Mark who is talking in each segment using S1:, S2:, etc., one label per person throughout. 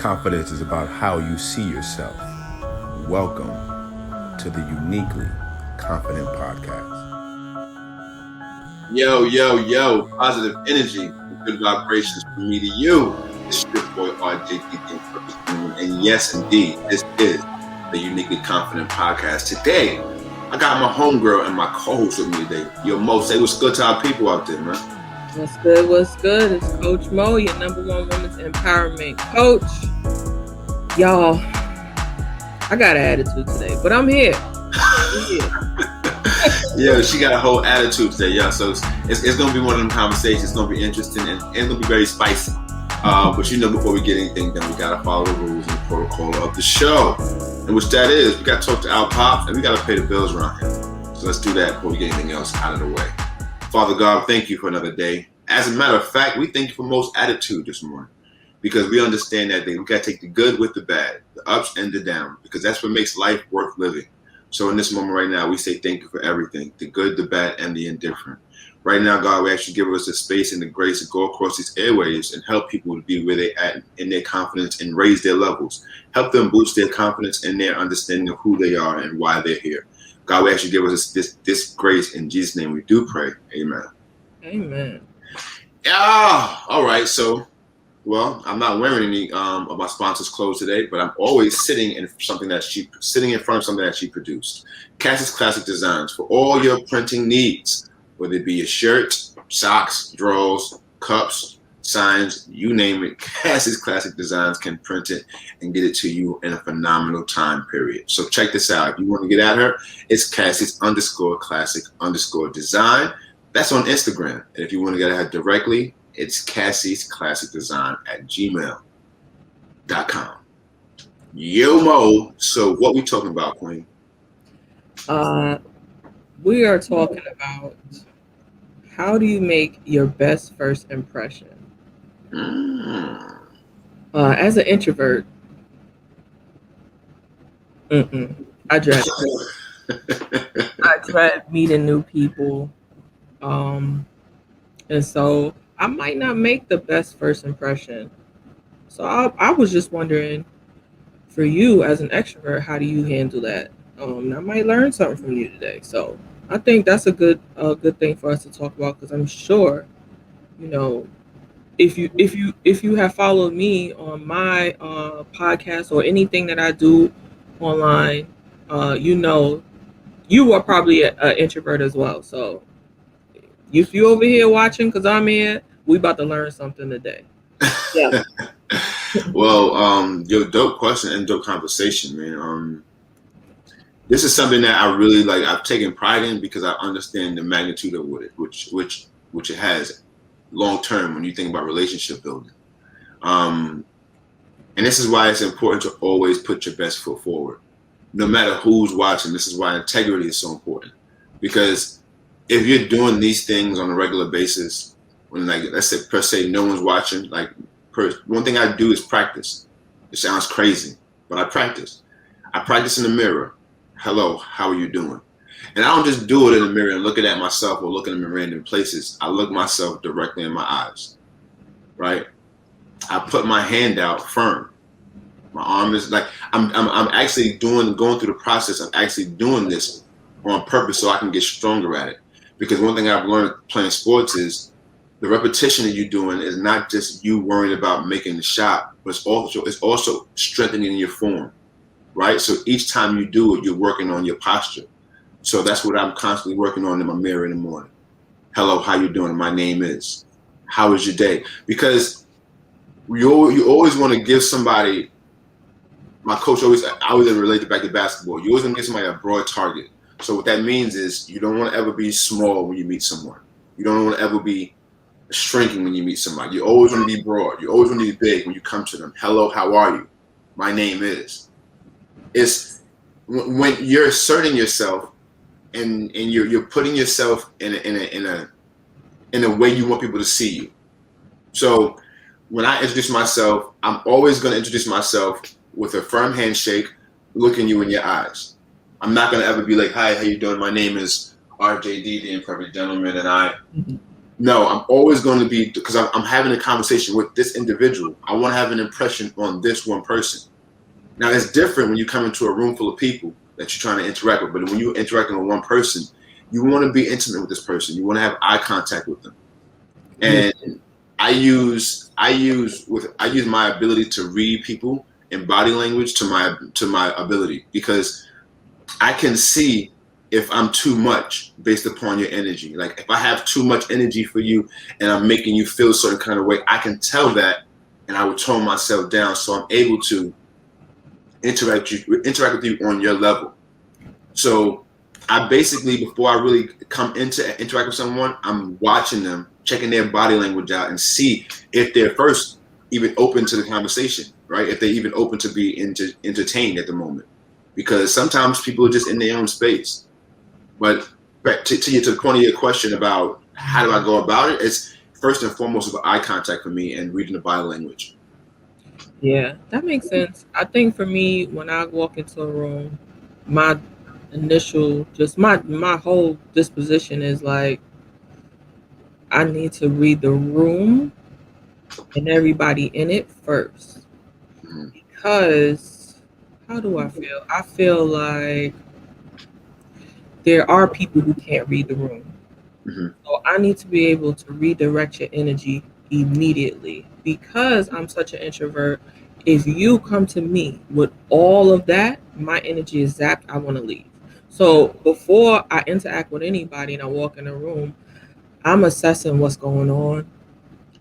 S1: Confidence is about how you see yourself. Welcome to the Uniquely Confident Podcast.
S2: Yo, positive energy and good vibrations from me to you. It's your boy RJD, and yes, indeed, this is the Uniquely Confident Podcast. Today, I got my homegirl and my co-host with me today. Yo, Mo, say what's good to our people out there, man.
S3: What's good? It's Coach Mo, your number one women's empowerment coach. Y'all, I got an attitude today, but I'm here.
S2: Yeah, she got a whole attitude today, yeah. So it's going to be one of them conversations. It's going to be interesting and it's going to be very spicy. But before we get anything done, we got to follow the rules and the protocol of the show. And which that is, we got to talk to our pops and we got to pay the bills around here. So let's do that before we get anything else out of the way. Father God, thank you for another day. As a matter of fact, we thank you for most attitude this morning because we understand that we got to take the good with the bad, the ups and the downs, because that's what makes life worth living. So in this moment right now, we say thank you for everything, the good, the bad, and the indifferent. Right now, God, we actually give us the space and the grace to go across these airwaves and help people to be where they're at in their confidence and raise their levels. Help them boost their confidence and their understanding of who they are and why they're here. God, we actually give us this grace. In Jesus' name we do pray. Amen.
S3: Amen.
S2: All right. So, well, I'm not wearing any of my sponsor's clothes today, but I'm always sitting in front of something that she produced. Cassie's Classic Designs for all your printing needs, whether it be a shirt, socks, drawers, cups, signs, you name it. Cassie's Classic Designs can print it and get it to you in a phenomenal time period. So check this out. If you want to get at her, it's Cassie's_classic_design. That's on Instagram. And if you want to get at her directly, it's Cassie's Classic Design at gmail.com. Yo, Mo. So what we talking about, Queen?
S3: We are talking about how do you make your best first impression? As an introvert, I dread it. I dread meeting new people. And so I might not make the best first impression. So I was just wondering, for you as an extrovert, how do you handle that? I might learn something from you today. So I think that's a good thing for us to talk about, because I'm sure, if you have followed me on my podcast or anything that I do online, you are probably an introvert as well. So if you over here watching, because I'm here, we about to learn something today. Yeah.
S2: Well, your dope question and dope conversation, man. This is something that I really like. I've taken pride in because I understand the magnitude of which it has long term when you think about relationship building. And this is why it's important to always put your best foot forward, no matter who's watching. This is why integrity is so important, because if you're doing these things on a regular basis, when, like, let's say per se no one's watching, one thing I do is practice. It sounds crazy, but I practice. I practice in the mirror. Hello, how are you doing? And I don't just do it in the mirror and looking at myself or looking in random places. I look myself directly in my eyes, right? I put my hand out firm. My arm is like, I'm actually going through the process of actually doing this on purpose so I can get stronger at it. Because one thing I've learned playing sports is the repetition that you're doing is not just you worrying about making the shot, but it's also strengthening your form, right? So each time you do it, you're working on your posture. So that's what I'm constantly working on in my mirror in the morning. Hello, how you doing? My name is. How was your day? Because you always want to give somebody. My coach I always relate it back to basketball. You always want to give somebody a broad target. So what that means is you don't want to ever be small when you meet someone. You don't want to ever be shrinking when you meet somebody. You always want to be broad. You always want to be big when you come to them. Hello, how are you? My name is. It's when you're asserting yourself and you're putting yourself in a way you want people to see you. So when I introduce myself, I'm always going to introduce myself with a firm handshake, looking you in your eyes. I'm not going to ever be like, hi, how you doing? My name is RJD, the Imperfect Gentleman, and I No, I'm always going to be, because I'm having a conversation with this individual. I want to have an impression on this one person. Now, it's different when you come into a room full of people that you're trying to interact with. But when you're interacting with one person, you want to be intimate with this person. You want to have eye contact with them. And I use my ability to read people and body language to my ability, because I can see if I'm too much based upon your energy. Like if I have too much energy for you and I'm making you feel a certain kind of way, I can tell that, and I would tone myself down so I'm able to interact with you on your level. So I basically, before I really come into interact with someone, I'm watching them, checking their body language out, and see if they're first even open to the conversation, right? If they're even open to be entertained at the moment, because sometimes people are just in their own space. But back to the point of your question about how do I go about it, it's first and foremost about eye contact for me and reading the body language.
S3: Yeah, that makes sense. I think for me, when I walk into a room, my initial, just my whole disposition is like, I need to read the room and everybody in it first.
S2: Mhm.
S3: Because how do I feel? I feel like there are people who can't read the room.
S2: Mhm.
S3: So I need to be able to redirect your energy immediately. Because I'm such an introvert, if you come to me with all of that, my energy is zapped. I want to leave. So before I interact with anybody and I walk in a room, I'm assessing what's going on.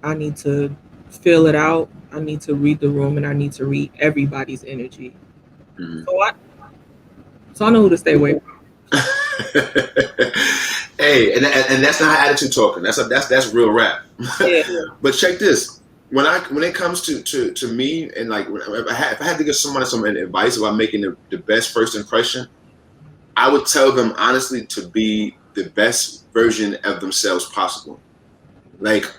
S3: I need to fill it out. I need to read the room, and I need to read everybody's energy.
S2: Mhm.
S3: So I know who to stay away from.
S2: Hey, and that's not attitude talking. That's real rap.
S3: Yeah.
S2: But check this. When it comes to me, and like if I had to give someone some advice about making the best first impression, I would tell them honestly to be the best version of themselves possible. Like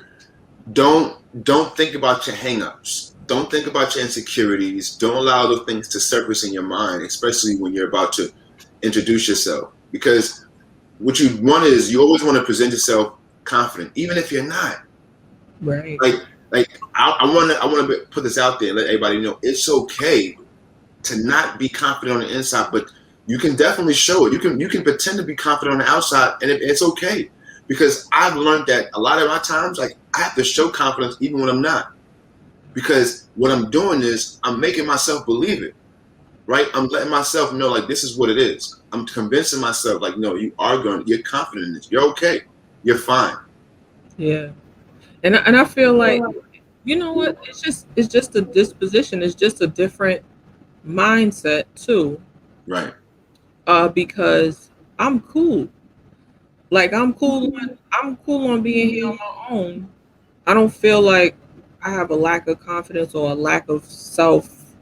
S2: don't think about your hangups. Don't think about your insecurities. Don't allow those things to surface in your mind, especially when you're about to introduce yourself. Because what you want is, you always want to present yourself confident, even if you're not.
S3: Right.
S2: Like I want to put this out there and let everybody know it's okay to not be confident on the inside, but you can definitely show it. You can pretend to be confident on the outside, and it's okay. Because I've learned that a lot of my times, like I have to show confidence even when I'm not. Because what I'm doing is I'm making myself believe it, right? I'm letting myself know like this is what it is. I'm convincing myself like, no, you're confident in this. You're okay. You're fine.
S3: Yeah. And I feel like, you know what? It's just a disposition. It's just a different mindset too.
S2: Right.
S3: Because I'm cool. Like I'm cool on being here on my own. I don't feel like I have a lack of confidence or a lack of self.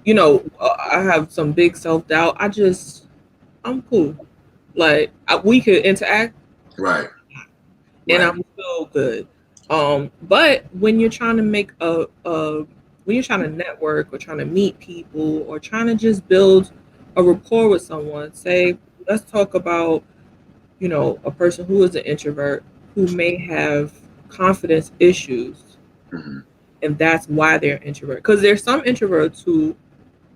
S3: I have some big self doubt. I'm cool. Like we could interact,
S2: Right.
S3: and
S2: Right.
S3: I'm still good. But when you're trying to make when you're trying to network or trying to meet people or trying to just build a rapport with someone, say, let's talk about, a person who is an introvert who may have confidence issues,
S2: Mm-hmm.
S3: and that's why they're introvert. Because there's some introverts who,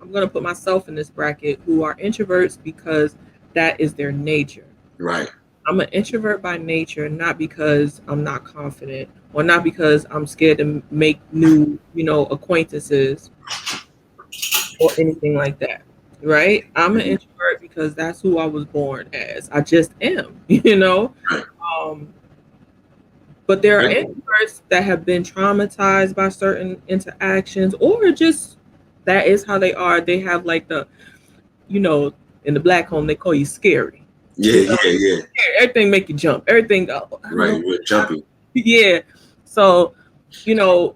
S3: I'm going to put myself in this bracket, who are introverts because that is their nature.
S2: Right.
S3: I'm an introvert by nature, not because I'm not confident or not because I'm scared to make new, acquaintances or anything like that. Right? I'm an
S2: Mm-hmm.
S3: introvert because that's who I was born as. I just am.
S2: Right.
S3: Um, but there are
S2: Right.
S3: introverts that have been traumatized by certain interactions, or just that is how they are. They have like in the black home, they call you scary.
S2: Yeah. Yeah.
S3: Everything make you jump. Everything go.
S2: Right. You're jumpy.
S3: Yeah. So, you know,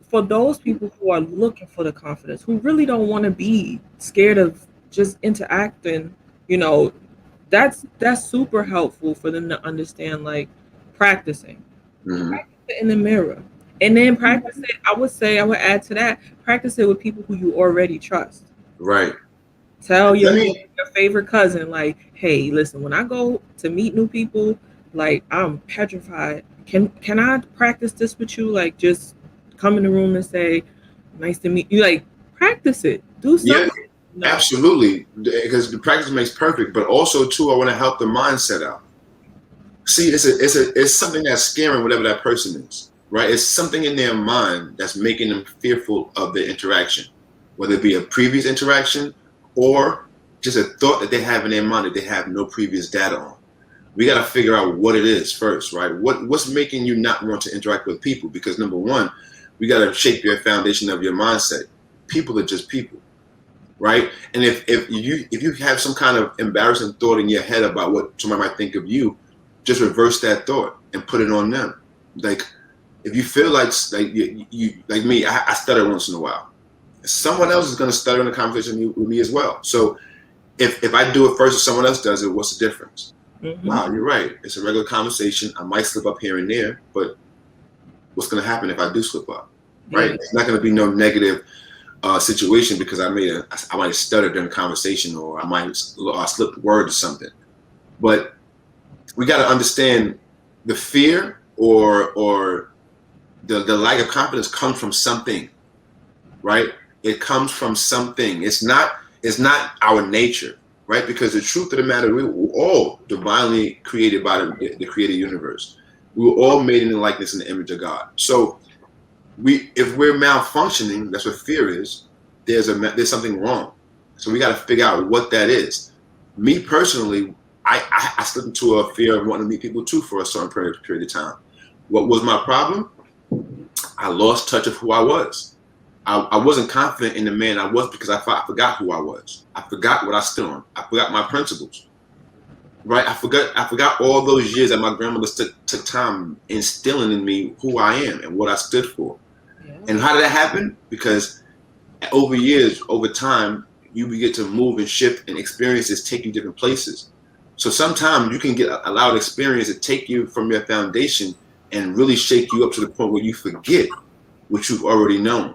S3: for those people who are looking for the confidence, who really don't want to be scared of just interacting, you know, that's super helpful for them to understand, like practicing.
S2: Mm-hmm.
S3: Practice it in the mirror. And then practice it, I would add to that, practice it with people who you already trust.
S2: Right.
S3: Tell your favorite cousin, like, hey, listen, when I go to meet new people, Like, I'm petrified. Can I practice this with you? Like, just come in the room and say, nice to meet you. Like, practice it. Do
S2: Yeah,
S3: something. No.
S2: absolutely. Because the practice makes perfect, but also too, I want to help the mindset out. See, it's something that's scaring whatever that person is, right? It's something in their mind that's making them fearful of the interaction, whether it be a previous interaction or just a thought that they have in their mind that they have no previous data on. We got to figure out what it is first, right? What's making you not want to interact with people? Because number one, we got to shape your foundation of your mindset. People are just people, right? And if you have some kind of embarrassing thought in your head about what somebody might think of you, just reverse that thought and put it on them. Like, if you feel like you like me, I stutter once in a while. Someone else is going to stutter in a conversation with me as well. So if I do it first and someone else does it, what's the difference?
S3: Mm-hmm.
S2: Wow, you're right. It's a regular conversation. I might slip up here and there, but what's going to happen if I do slip up? Right?
S3: Yeah.
S2: It's not going to be no negative situation because I might stutter during the conversation, or I slip word or something. But we got to understand the fear or the lack of confidence comes from something, right? It comes from something. It's not our nature, right? Because the truth of the matter, we were all divinely created by the created universe. We were all made in the likeness and the image of God. So if we're malfunctioning, that's what fear is. There's something wrong. So we got to figure out what that is. Me personally, I slipped into a fear of wanting to meet people too for a certain period of time. What was my problem? I lost touch of who I was. I wasn't confident in the man I was because I forgot who I was. I forgot what I stood on. I forgot my principles. Right? I forgot all those years that my grandmother took time instilling in me who I am and what I stood for. Yeah. And how did that happen? Because over years, over time, you get to move and shift, and experiences take you different places. So sometimes you can get allowed experience to take you from your foundation and really shake you up to the point where you forget what you've already known.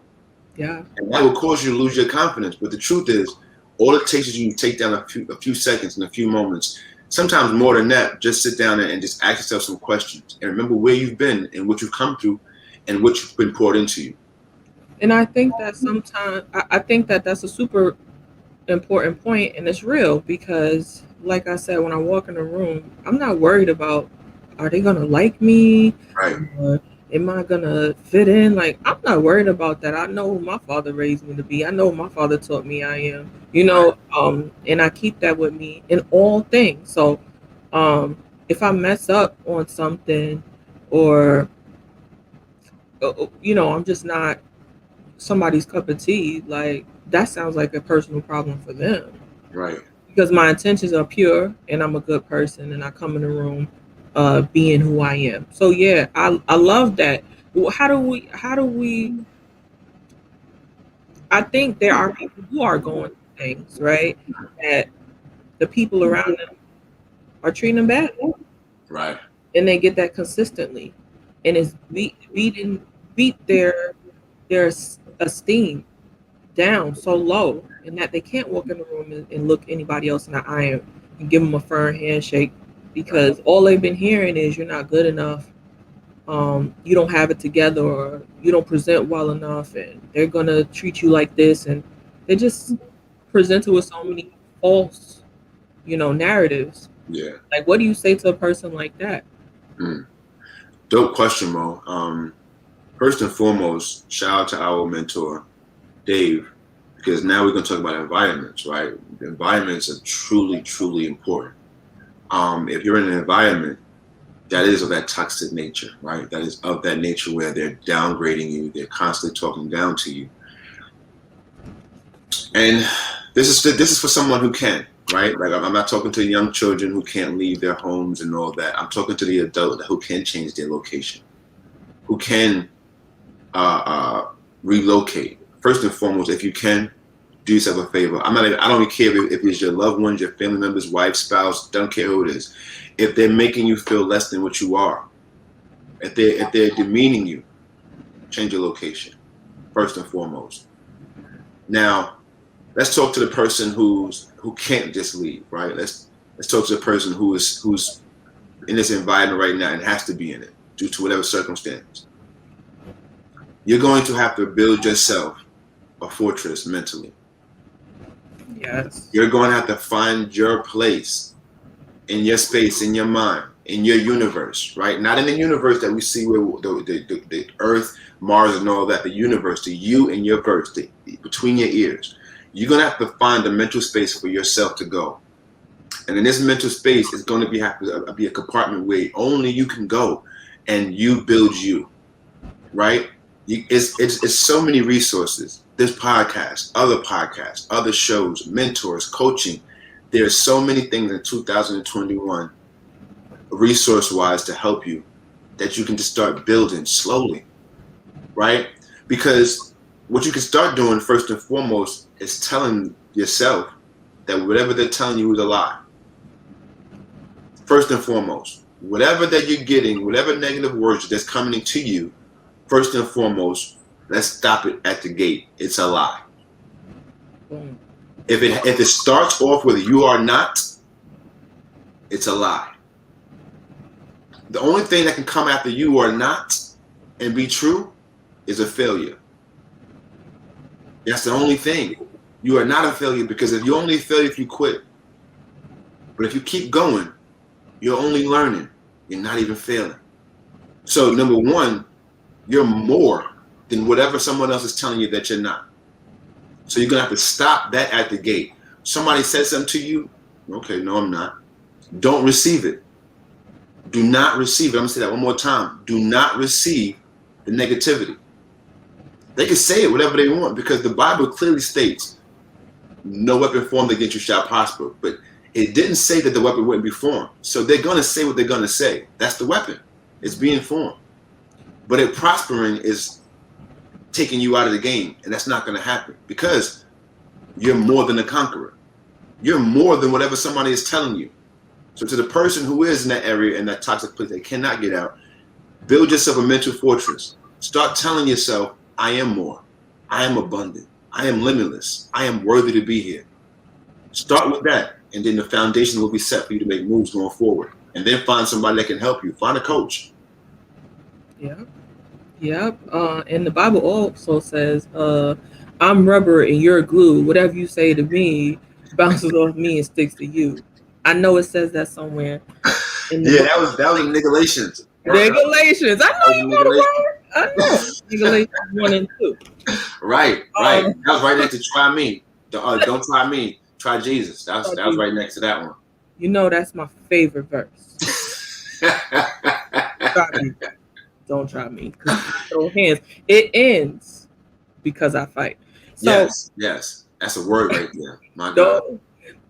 S3: Yeah.
S2: And that will cause you to lose your confidence. But the truth is, all it takes is you to take down a few seconds and a few moments. Sometimes more than that, just sit down and just ask yourself some questions and remember where you've been and what you've come through and what you've been poured into you.
S3: And I think that sometimes, I think that that's a super important point, and it's real because, like I said, when I walk in a room, I'm not worried about, are they gonna like me?
S2: Right.
S3: Or am I gonna fit in? Like, I'm not worried about that. I know who my father raised me to be. I know who my father taught me I am. You know, and I keep that with me in all things. So, if I mess up on something, or you know, I'm just not somebody's cup of tea, like, that sounds like a personal problem for them.
S2: Right.
S3: Because my intentions are pure and I'm a good person and I come in the room being who I am. So yeah, I love that. How do we I think there are people who are going through things, right? That the people around them are treating them bad.
S2: Right.
S3: And they get that consistently. And it's beat their esteem down so low, and that they can't walk in the room and look anybody else in the eye and give them a firm handshake, because all they've been hearing is you're not good enough, you don't have it together, or you don't present well enough, and they're gonna treat you like this, and they just presented with so many false, narratives.
S2: Yeah.
S3: Like, what do you say to a person like that?
S2: Dope question, Mo. First and foremost, shout out to our mentor, Dave, because now we're going to talk about environments, right? Environments are truly, truly important. If you're in an environment that is of that toxic nature, right? That is of that nature where they're downgrading you, they're constantly talking down to you. And this is for someone who can, right? Like, I'm not talking to young children who can't leave their homes and all that. I'm talking to the adult who can change their location, who can relocate. First and foremost, if you can, do yourself a favor. I don't even care if it's your loved ones, your family members, wife, spouse, don't care who it is. If they're making you feel less than what you are, if they're demeaning you, change your location, first and foremost. Now, let's talk to the person who can't just leave, right? Let's talk to the person who's in this environment right now and has to be in it due to whatever circumstance, you're going to have to build yourself a fortress mentally.
S3: Yes.
S2: You're going to have to find your place in your space, in your mind, in your universe, right? Not in the universe that we see where the Earth, Mars, and all that. The universe, the you and your verse, between your ears. You're going to have to find a mental space for yourself to go. And in this mental space, it's going to have to be a compartment where only you can go and you build you, right? It's so many resources. This podcast, other shows, mentors, coaching. There's so many things in 2021 resource-wise to help you that you can just start building slowly, right? Because what you can start doing first and foremost is telling yourself that whatever they're telling you is a lie. First and foremost, whatever that you're getting, whatever negative words that's coming to you, first and foremost, let's stop it at the gate. It's a lie. If it starts off with you are not, it's a lie. The only thing that can come after you are not and be true is a failure. That's the only thing. You are not a failure, because if you're only a failure if you quit. But if you keep going, you're only learning. You're not even failing. So number one, you're more than whatever someone else is telling you that you're not. So you're going to have to stop that at the gate. Somebody says something to you, okay, no, I'm not. Don't receive it. Do not receive it. I'm going to say that one more time. Do not receive the negativity. They can say it whatever they want, because the Bible clearly states, no weapon formed against you shall prosper. But it didn't say that the weapon wouldn't be formed. So they're going to say what they're going to say. That's the weapon. It's being formed. But it prospering is taking you out of the game. And that's not going to happen, because you're more than a conqueror. You're more than whatever somebody is telling you. So to the person who is in that area, in that toxic place, they cannot get out, build yourself a mental fortress. Start telling yourself, I am more. I am abundant. I am limitless. I am worthy to be here. Start with that, and then the foundation will be set for you to make moves going forward. And then find somebody that can help you. Find a coach.
S3: Yeah. Yep. And the Bible also says, I'm rubber and you're glue. Whatever you say to me bounces off me and sticks to you. I know it says that somewhere.
S2: Yeah, that was in Regulations.
S3: Regulations. I know you know the word. I know. Regulations 1 and 2.
S2: Right. That was right next to try me. Don't try me. Try Jesus. That was right next to that one.
S3: You know, that's my favorite verse. Try me. Don't try me. Throw hands. It ends because I fight. So,
S2: yes. That's a word right there. My God.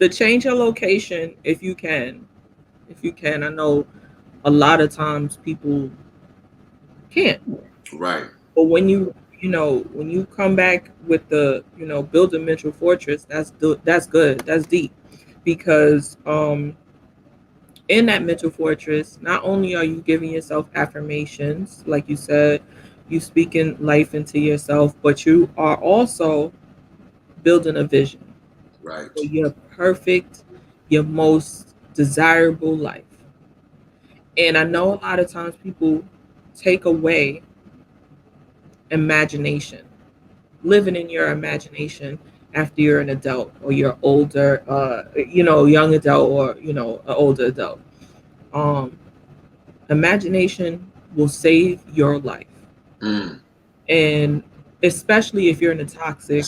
S3: To change your location, if you can. I know a lot of times people can't.
S2: Right.
S3: But when you come back with the, build a mental fortress, that's good. That's deep, because in that mental fortress, not only are you giving yourself affirmations, like you said, you speaking life into yourself, but you are also building a vision.
S2: Right.
S3: For your perfect, your most desirable life. And I know a lot of times people take away imagination, living in your imagination after you're an adult, or you're older, young adult, or, an older adult. Imagination will save your life. And especially if you're in a toxic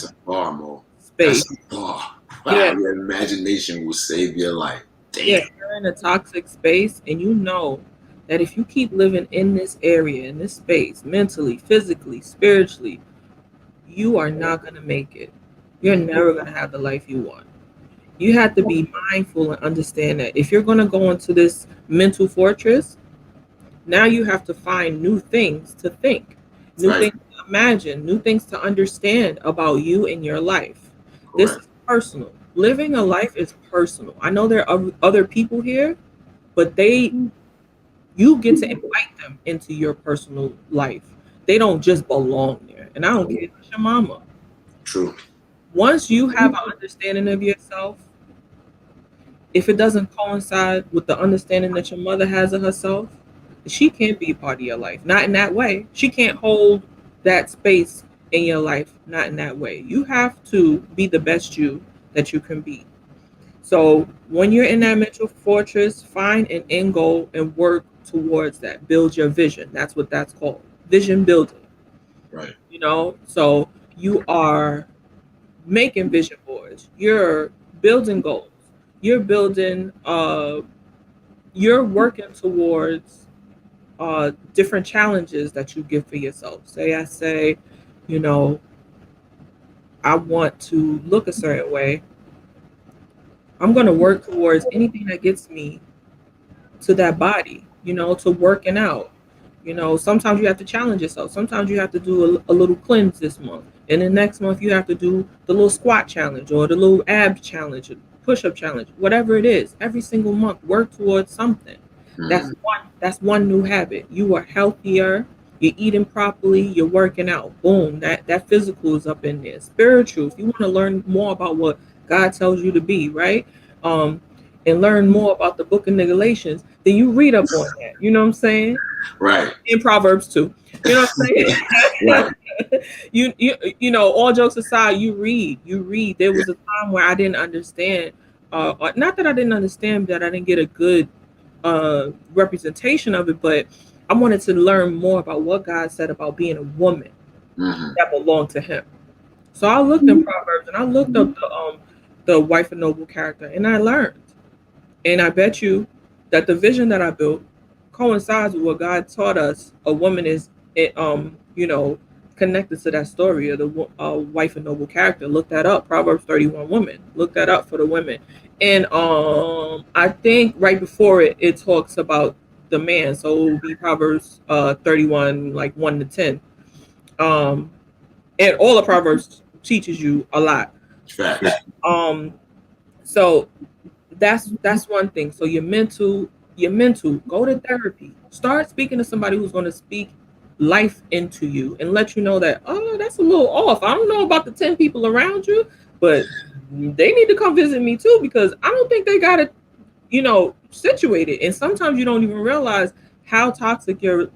S3: space.
S2: Wow, your imagination will save your life. Damn.
S3: Yeah, you're in a toxic space, and you know that if you keep living in this area, in this space, mentally, physically, spiritually, you are not going to make it. You're never going to have the life you want. You have to be mindful and understand that if you're going to go into this mental fortress, now you have to find new things to think, new things to imagine, new things to understand about you and your life. Correct. This is personal. Living a life is personal. I know there are other people here, but you get to invite them into your personal life. They don't just belong there. And I don't care if it's your mama.
S2: True.
S3: Once you have an understanding of yourself, if it doesn't coincide with the understanding that your mother has of herself, she can't be a part of your life. Not in that way. She can't hold that space in your life. Not in that way. You have to be the best you that you can be. So when you're in that mental fortress, find an end goal and work towards that. Build your vision. That's what that's called. Vision building.
S2: Right.
S3: So you are making vision boards. You're building goals. You're building you're working towards different challenges that you give for yourself. I say, you know, I want to look a certain way. I'm going to work towards anything that gets me to that body, to working out. Sometimes you have to challenge yourself. Sometimes you have to do a little cleanse this month. And the next month you have to do the little squat challenge or the little ab challenge or push-up challenge, whatever it is. Every single month, work towards something. That's one new habit. You are healthier, you're eating properly, you're working out. Boom, that physical is up in there. Spiritual, if you want to learn more about what God tells you to be, right? And learn more about the book of Galatians, then you read up on that. You know what I'm saying?
S2: Right.
S3: In Proverbs too. You know what I'm saying?
S2: Right.
S3: All jokes aside, you read. There was a time where I didn't understand, not that I didn't understand, that I didn't get a good representation of it, but I wanted to learn more about what God said about being a woman that belonged to him. So I looked in Proverbs and I looked up the wife of noble character, and I learned. And I bet you that the vision that I built coincides with what God taught us a woman is, connected to that story of the wife of noble character. Look that up, Proverbs 31 woman. Look that up for the women. And I think right before it talks about the man. So it will be Proverbs 31, like 1 to 10. And all the Proverbs teaches you a lot.
S2: Fact.
S3: So that's one thing. So your mental, go to therapy. Start speaking to somebody who's going to speak life into you and let you know that, oh, that's a little off. I don't know about the 10 people around you, but they need to come visit me too, because I don't think they got it, situated. And sometimes you don't even realize how toxic your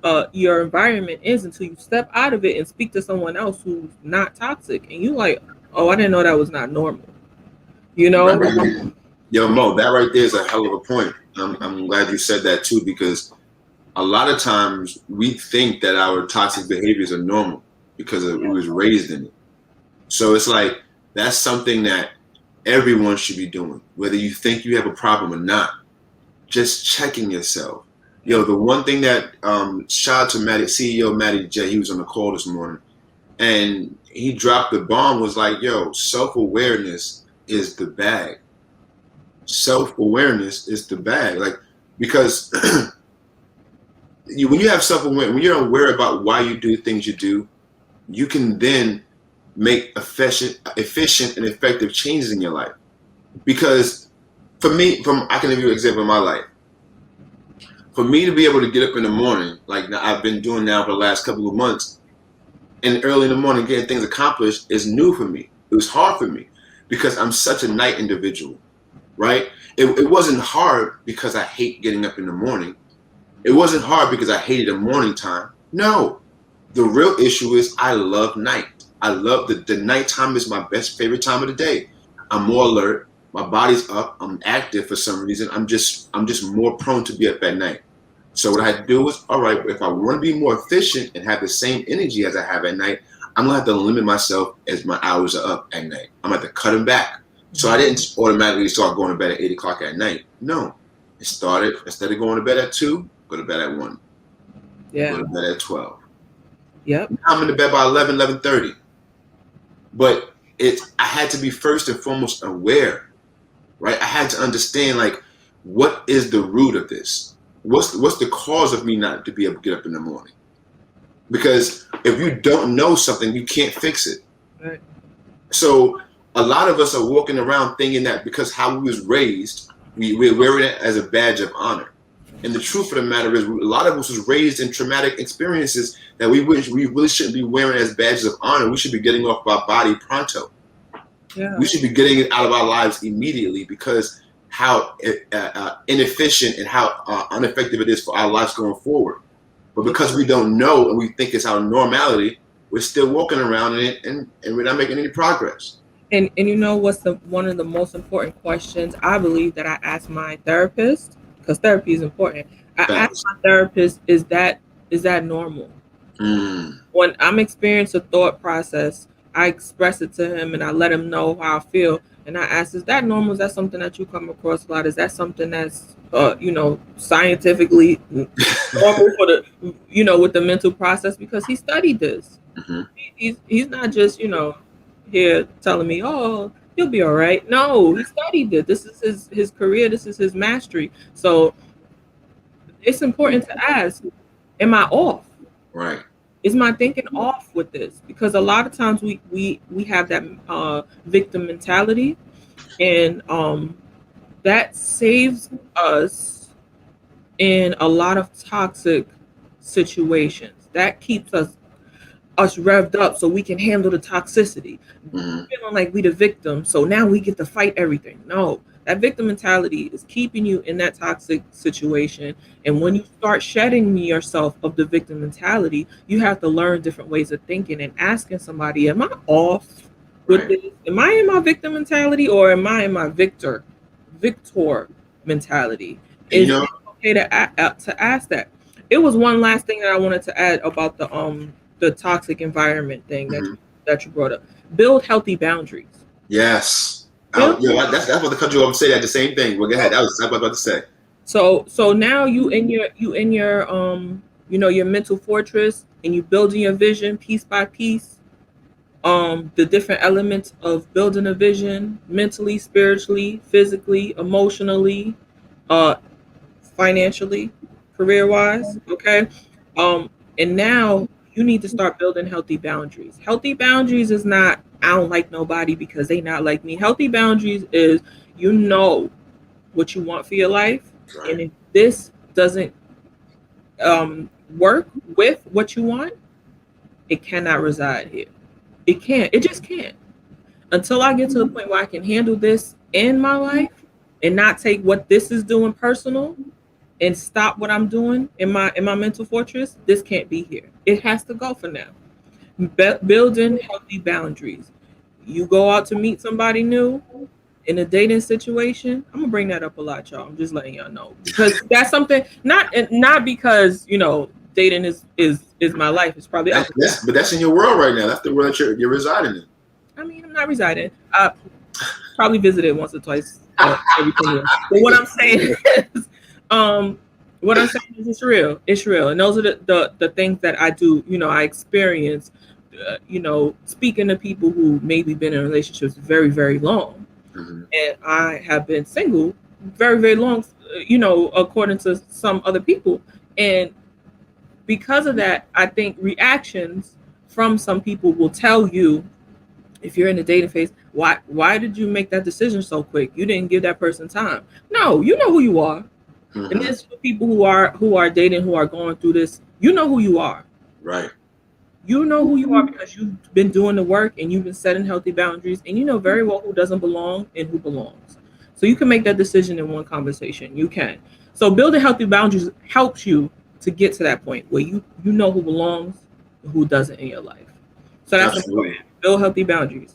S3: environment is until you step out of it and speak to someone else who's not toxic. And you like, oh, I didn't know that was not normal.
S2: Right. Yo, Mo, that right there is a hell of a point. I'm glad you said that too, because a lot of times we think that our toxic behaviors are normal because we was raised in it. So it's like, that's something that everyone should be doing, whether you think you have a problem or not. Just checking yourself. Yo, the one thing that shout out to CEO Matty J, he was on the call this morning, and he dropped the bomb, was like, yo, self-awareness is the bag. Self-awareness is the bag. Like, because when you have self-awareness, when you're aware about why you do things you do, you can then make efficient and effective changes in your life. Because for me, I can give you an example of my life. For me to be able to get up in the morning, like I've been doing now for the last couple of months, and early in the morning getting things accomplished is new for me. It was hard for me because I'm such a night individual, right? It wasn't hard because I hate getting up in the morning. It wasn't hard because I hated the morning time. No, the real issue is I love night. I love the nighttime is my favorite time of the day. I'm more alert. My body's up. I'm active for some reason. I'm just more prone to be up at night. So what I had to do was, all right, if I want to be more efficient and have the same energy as I have at night, I'm going to have to limit myself as my hours are up at night. I'm going to have to cut them back. So I didn't automatically start going to bed at 8 o'clock at night. No. It started, instead of going to bed at 2, go to bed at 1.
S3: Yeah.
S2: Go to bed at 12.
S3: Yep.
S2: I'm in the bed by 11:30. But I had to be first and foremost aware, right? I had to understand, like, what is the root of this? What's the cause of me not to be able to get up in the morning? Because if you don't know something, you can't fix it.
S3: Right.
S2: So a lot of us are walking around thinking that because how we was raised, we're wearing it as a badge of honor. And the truth of the matter is, a lot of us was raised in traumatic experiences that we really shouldn't be wearing as badges of honor. We should be getting off our body pronto.
S3: Yeah.
S2: We should be getting it out of our lives immediately, because how inefficient and how ineffective it is for our lives going forward. But because we don't know and we think it's our normality, we're still walking around in it, and we're not making any progress.
S3: And you know what's one of the most important questions I believe that I ask my therapist, because therapy is important. I ask my therapist, is that normal? When I'm experiencing a thought process, I express it to him and I let him know how I feel. And I ask, is that normal? Is that something that you come across a lot? Is that something that's, scientifically normal for the, with the mental process? Because he studied this. He's not just, here telling me, oh, you'll be all right. No, he studied it. This is his career. This is his mastery. So it's important to ask, am I off?
S2: Right.
S3: Is my thinking off with this? Because a lot of times we have that victim mentality, and that saves us in a lot of toxic situations. That keeps us revved up so we can handle the toxicity. Feeling like we the victim, so now we get to fight everything. No, that victim mentality is keeping you in that toxic situation. And when you start shedding yourself of the victim mentality, you have to learn different ways of thinking and asking somebody, am I off with this? Am I in my victim mentality, or am I in my victor mentality? Is it okay to ask that? It was one last thing that I wanted to add about the toxic environment thing that you brought up. Build healthy boundaries.
S2: Yes. That's what the country would say. That the same thing. Well, go ahead. That was what I was about to say.
S3: So now you in your your mental fortress, and you building your vision piece by piece. The different elements of building a vision: mentally, spiritually, physically, emotionally, financially, career-wise. Okay. And now you need to start building healthy boundaries. Healthy boundaries is not, I don't like nobody because they not like me. Healthy boundaries is, what you want for your life. Right. And if this doesn't work with what you want, it cannot reside here. It can't. It just can't. Until I get to the point where I can handle this in my life and not take what this is doing personal and stop what I'm doing in my mental fortress, this can't be here. It has to go for now. Building healthy boundaries. You go out to meet somebody new in a dating situation. I'm gonna bring that up a lot, y'all. I'm just letting y'all know, because that's something. Not because dating is my life. It's probably
S2: but that's in your world right now. That's the world that you're residing in.
S3: I mean, I'm not residing. I probably visited once or twice every 10 years. But what I'm saying is. What I'm saying is it's real. It's real. And those are the things that I do, I experience, speaking to people who maybe been in relationships very, very long. And I have been single very, very long, according to some other people. And because of that, I think reactions from some people will tell you, if you're in the dating phase, why did you make that decision so quick? You didn't give that person time. No, you know who you are. And there's people who are dating, who are going through this. You know who you are.
S2: Right.
S3: You know who you are because you've been doing the work and you've been setting healthy boundaries, and you know very well who doesn't belong and who belongs. So you can make that decision in one conversation. You can. So building healthy boundaries helps you to get to that point where you know who belongs and who doesn't in your life. So that's important. Build healthy boundaries.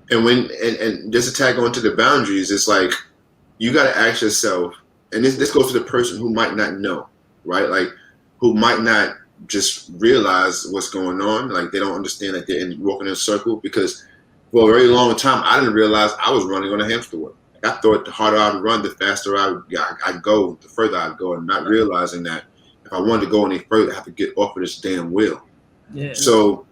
S2: And and just to tag on to the boundaries, it's like you got to ask yourself. And this goes to the person who might not know, right? Like, who might not just realize what's going on. Like, they don't understand that they're walking in a circle. Because for a very long time, I didn't realize I was running on a hamster wheel. I thought the harder I'd run, the faster I'd go, the further I'd go, and not realizing that if I wanted to go any further, I have to get off of this damn wheel. Yeah. So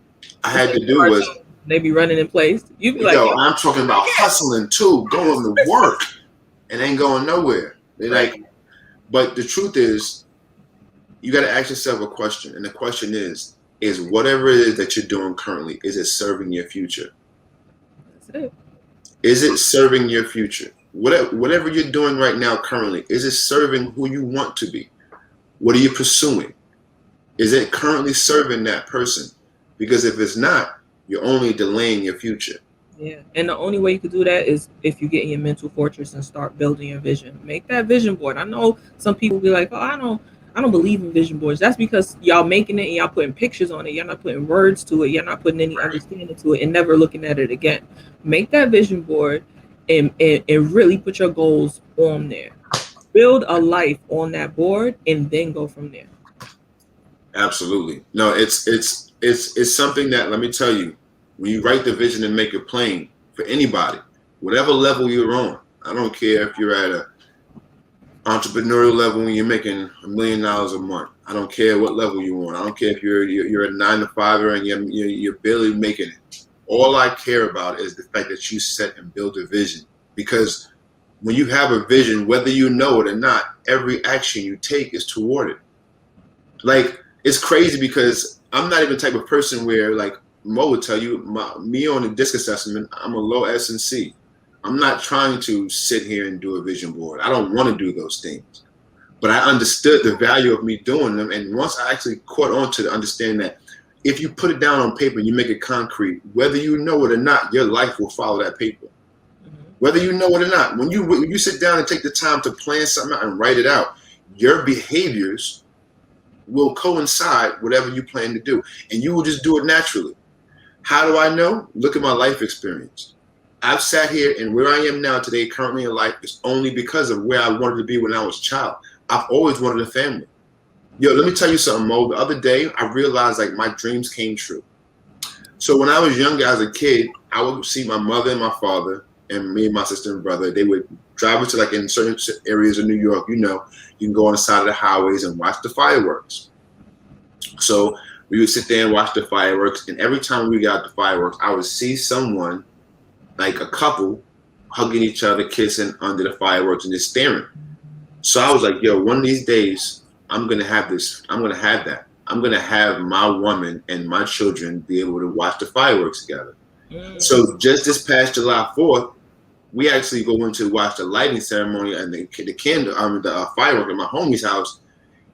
S2: I had to do was...
S3: They be running in place. You be like...
S2: I'm talking about hustling, too, going to work, and ain't going nowhere. But the truth is, you got to ask yourself a question, and the question is whatever it is that you're doing currently, is it serving your future? That's it. Is it serving your future? Whatever you're doing right now currently, is it serving who you want to be? What are you pursuing? Is it currently serving that person? Because if it's not, you're only delaying your future.
S3: Yeah. And the only way you could do that is if you get in your mental fortress and start building your vision. Make that vision board. I know some people be like, "Oh, I don't believe in vision boards." That's because y'all making it and y'all putting pictures on it. Y'all not putting words to it. You're not putting any understanding to it and never looking at it again. Make that vision board and really put your goals on there. Build a life on that board and then go from there.
S2: Absolutely. No, it's something that, let me tell you, when you write the vision and make it plain for anybody, whatever level you're on, I don't care if you're at a entrepreneurial level when you're making $1 million a month. I don't care what level you're on. I don't care if you're a 9-to-5er and you're barely making it. All I care about is the fact that you set and build a vision. Because when you have a vision, whether you know it or not, every action you take is toward it. Like, it's crazy because I'm not even the type of person where, like Mo would tell you, me on the DISC assessment, I'm a low S&C. I'm not trying to sit here and do a vision board. I don't want to do those things. But I understood the value of me doing them. And once I actually caught on to the understanding that if you put it down on paper and you make it concrete, whether you know it or not, your life will follow that paper. Whether you know it or not, when you sit down and take the time to plan something out and write it out, your behaviors will coincide whatever you plan to do, and you will just do it naturally. How do I know? Look at my life experience. I've sat here, and where I am now today, currently in life, is only because of where I wanted to be when I was a child. I've always wanted a family. Yo, let me tell you something, Mo. The other day, I realized like my dreams came true. So when I was younger as a kid, I would see my mother and my father, and me and my sister and brother. They would drive us to, like, in certain areas of New York, you can go on the side of the highways and watch the fireworks. So we would sit there and watch the fireworks, and every time we got the fireworks, I would see someone, like a couple, hugging each other, kissing under the fireworks and just staring. So I was like, yo, one of these days, I'm going to have this. I'm going to have that. I'm going to have my woman and my children be able to watch the fireworks together. So just this past July 4th, we actually go in to watch the lighting ceremony and the candle, the firework at my homie's house.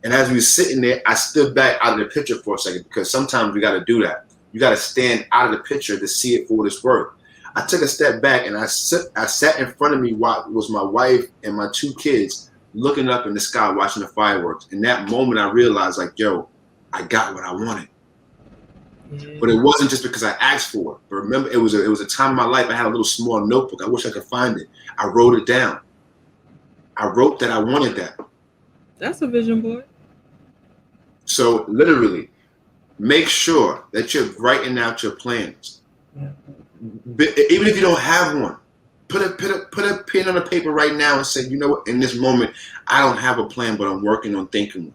S2: And as we were sitting there, I stood back out of the picture for a second, because sometimes we got to do that. You got to stand out of the picture to see it for what it's worth. I took a step back and I sat in front of me while was my wife and my 2 kids looking up in the sky watching the fireworks. In that moment, I realized, like, yo, I got what I wanted. But it wasn't just because I asked for it. But remember, it was a time in my life I had a little small notebook. I wish I could find it. I wrote it down. I wrote that I wanted that.
S3: That's a vision board.
S2: So literally, make sure that you're writing out your plans. Yeah. Even if you don't have one, put a pen on the paper right now and say, you know what, in this moment, I don't have a plan, but I'm working on thinking one.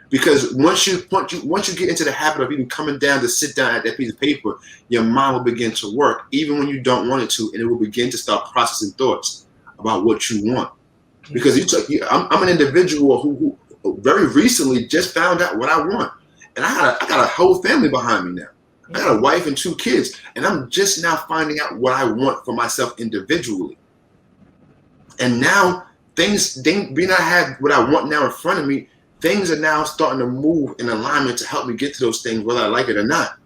S2: Because once you get into the habit of even coming down to sit down at that piece of paper, your mind will begin to work, even when you don't want it to, and it will begin to start processing thoughts about what you want. Because I'm an individual who very recently just found out what I want, and I got a whole family behind me now. I got a wife and 2 kids, and I'm just now finding out what I want for myself individually. And now being I have what I want now in front of me, things are now starting to move in alignment to help me get to those things, whether I like it or not.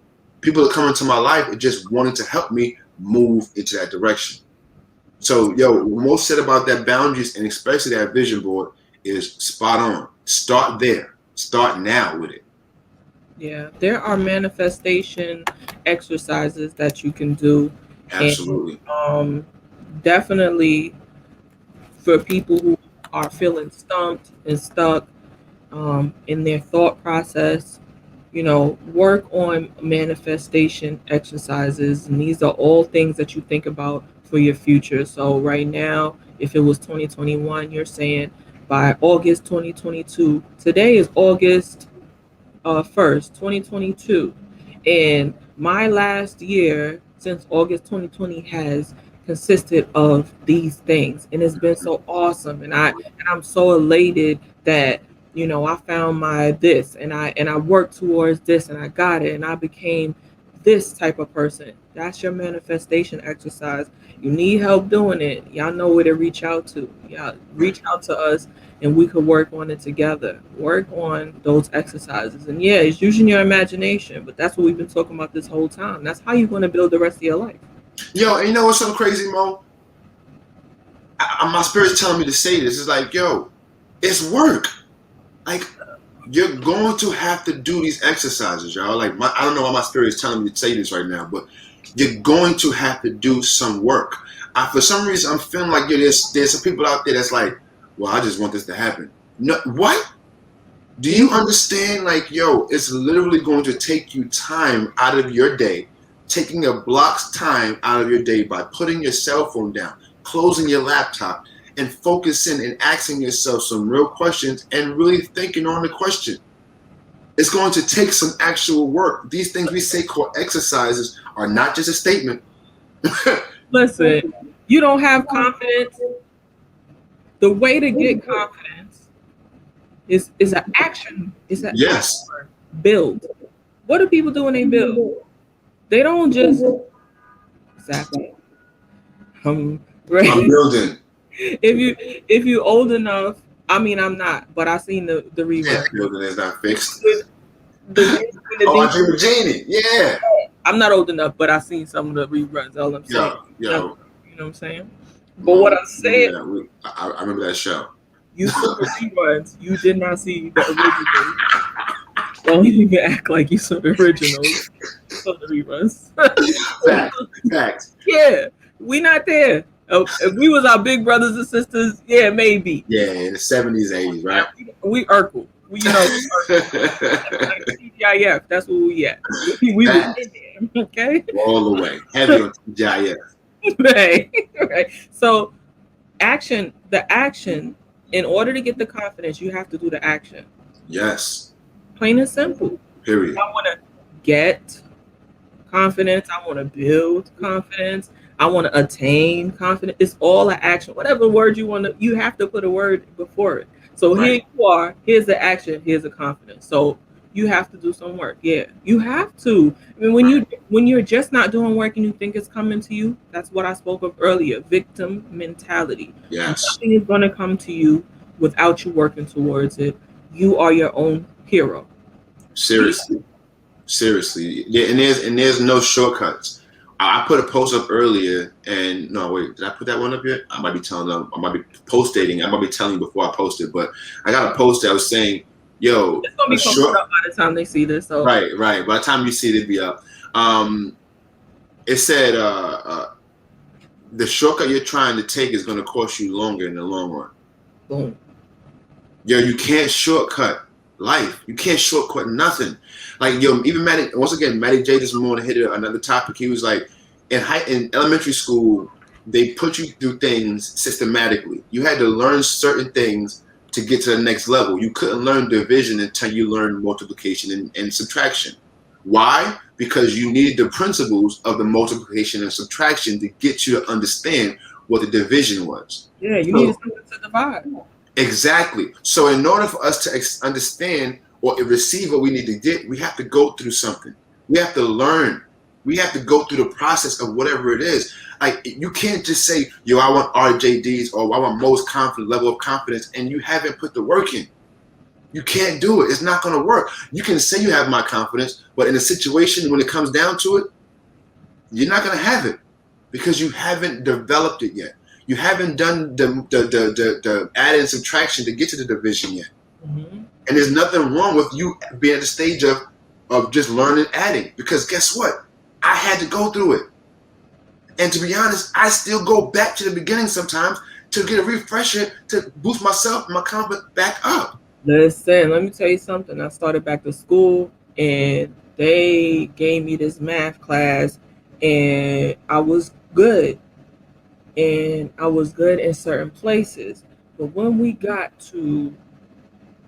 S2: People are coming to my life and just wanting to help me move into that direction. So, yo, what Mo said about that boundaries and especially that vision board is spot on. Start there. Start now with it.
S3: Yeah, there are manifestation exercises that you can do.
S2: Absolutely.
S3: And, definitely for people who are feeling stumped and stuck in their thought process, work on manifestation exercises. And these are all things that you think about for your future. So right now, if it was 2021, you're saying by August 2022, today is August 1st, 2022. And my last year since August 2020 has consisted of these things. And it's been so awesome. And I'm so elated that I found my this and I worked towards this and I got it and I became this type of person. That's your manifestation exercise. You need help doing it. Y'all know where to reach out to. Y'all reach out to us and we could work on it together. Work on those exercises. And yeah, it's using your imagination, but that's what we've been talking about this whole time. That's how you're going to build the rest of your life.
S2: Yo, and you know what's so crazy, Mo? My spirit's telling me to say this. It's like, yo, it's work. Like, you're going to have to do these exercises, y'all. Like, I don't know why my spirit is telling me to say this right now, but you're going to have to do some work. For some reason, I'm feeling like, yo, there's some people out there that's like, well, I just want this to happen. No, what? Do you understand? Like, yo, it's literally going to take you time out of your day, taking a block's time out of your day by putting your cell phone down, closing your laptop, and focusing and asking yourself some real questions and really thinking on the question. It's going to take some actual work. These things we say called exercises are not just a statement.
S3: Listen, you don't have confidence. The way to get confidence is an action. It's an
S2: Yes.
S3: action. Build. What do people do when they build? They don't just exactly. Right.
S2: I'm building.
S3: If you old enough, I mean I'm not, but I seen the rerun.
S2: Yeah, building is not fixed.
S3: Oh,
S2: I Dream of Jeannie. Yeah.
S3: I'm not old enough, but I seen some of the reruns. All I'm saying.
S2: Yo.
S3: You know what I'm saying? But what I'm saying,
S2: yeah, I remember that show.
S3: You saw the reruns. You did not see the original. Don't even act like you saw the original. You saw the reruns.
S2: Facts.
S3: Yeah, we not there. If we was our big brothers and sisters, yeah, maybe.
S2: Yeah, in the 70s, 80s, right?
S3: We Urkel. We, you know, like TGIF. That's where we at. We was in there, okay?
S2: All the way. Heavy on TGIF.
S3: Right. So, the action, in order to get the confidence, you have to do the action.
S2: Yes.
S3: Plain and simple.
S2: Period.
S3: I want to get confidence. I want to build confidence. I want to attain confidence. It's all an action. Whatever word you want to, you have to put a word before it. So Here you are. Here's the action. Here's the confidence. So you have to do some work. Yeah, you have to. I mean, when you're just not doing work and you think it's coming to you, that's what I spoke of earlier. Victim mentality.
S2: Yes.
S3: Nothing is going to come to you without you working towards it. You are your own hero.
S2: Seriously. And there's no shortcuts. I put a post up earlier, and no, wait, did I put that one up yet? I might be telling them. I might be post-dating. I might be telling you before I posted, but I got a post that was saying, "Yo,
S3: it's gonna be posted up by the time they see this." So
S2: right. By the time you see it, it'll be up. It said, "The shortcut you're trying to take is going to cost you longer in the long run."
S3: Boom.
S2: Yo, you can't shortcut life. You can't shortcut nothing. Like, yo, even Matty J this morning hit another topic. He was like, in elementary school, they put you through things systematically. You had to learn certain things to get to the next level. You couldn't learn division until you learned multiplication and subtraction. Why? Because you needed the principles of the multiplication and subtraction to get you to understand what the division was.
S3: Yeah, you needed something to divide.
S2: Exactly. So in order for us to understand or receive what we need to get, we have to go through something. We have to learn. We have to go through the process of whatever it is. Like, you can't just say, yo, I want RJDs or I want most confident level of confidence, and you haven't put the work in. You can't do it. It's not going to work. You can say you have my confidence, but in a situation when it comes down to it, you're not going to have it because you haven't developed it yet. You haven't done the add and subtraction to get to the division yet. Mm-hmm. And there's nothing wrong with you being at the stage of just learning adding, because guess what? I had to go through it. And to be honest, I still go back to the beginning sometimes to get a refresher to boost myself and my confidence back up.
S3: Listen, let me tell you something. I started back to school and they gave me this math class and I was good. And I was good in certain places. But when we got to